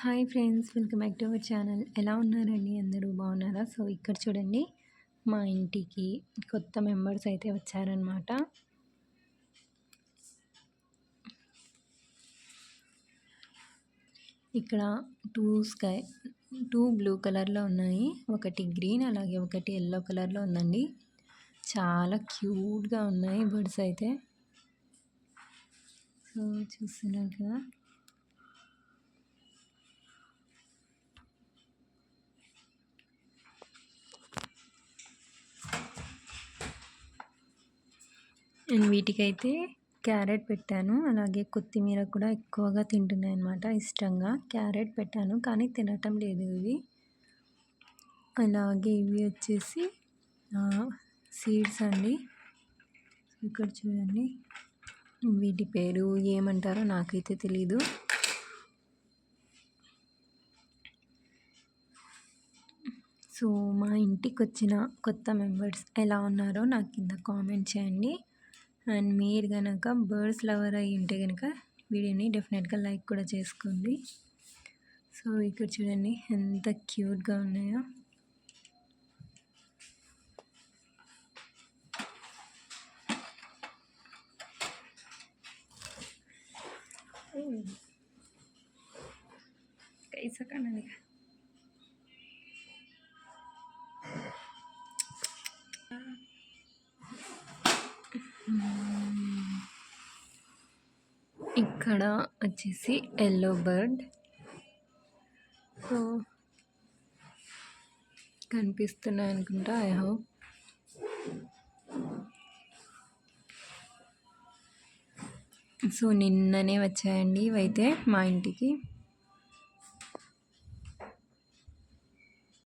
Hi friends, welcome back to our channel. ఎలా ఉన్నారండి? అందరూ బాగున్నారా? సో ఇక్కడ చూడండి, మా ఇంటికి కొత్త మెంబర్స్ అయితే వచ్చారనమాట. ఇక్కడ టూ బ్లూ కలర్లో ఉన్నాయి, ఒకటి గ్రీన్, అలాగే ఒకటి ఎల్లో కలర్లో ఉందండి. చాలా క్యూట్గా ఉన్నాయి బర్డ్స్ అయితే. సో చూస్తున్నారు కదా. నేను వీటికైతే క్యారెట్ పెట్టాను, అలాగే కొత్తిమీర కూడా ఎక్కువగా తింటున్నాయి అన్నమాట. ఇష్టంగా క్యారెట్ పెట్టాను కానీ తినటం లేదు ఇవి. అలాగే ఇవి వచ్చేసి సీడ్స్ అండి. ఇక్కడ చూడండి, వీటి పేరు ఏమంటారో నాకైతే తెలీదు. సో మా ఇంటికి వచ్చిన కొత్త మెంబర్స్ ఎలా ఉన్నారో నాకు కింద కామెంట్ చేయండి. అండ్ మీరు కనుక బర్డ్స్ లవర్ అయ్యి ఉంటే కనుక వీడియోని డెఫినెట్గా లైక్ కూడా చేసుకోండి. సో ఇక్కడ చూడండి ఎంత క్యూట్గా ఉన్నాయో. कैसा खाना दिखा ఇక్కడ వచ్చేసి ఎల్లో బర్డ్. సో కనిపిస్తున్నాయి అనుకుంటా, ఐ హోప్. సో నిన్ననే వచ్చాయండి ఇవైతే మా ఇంటికి.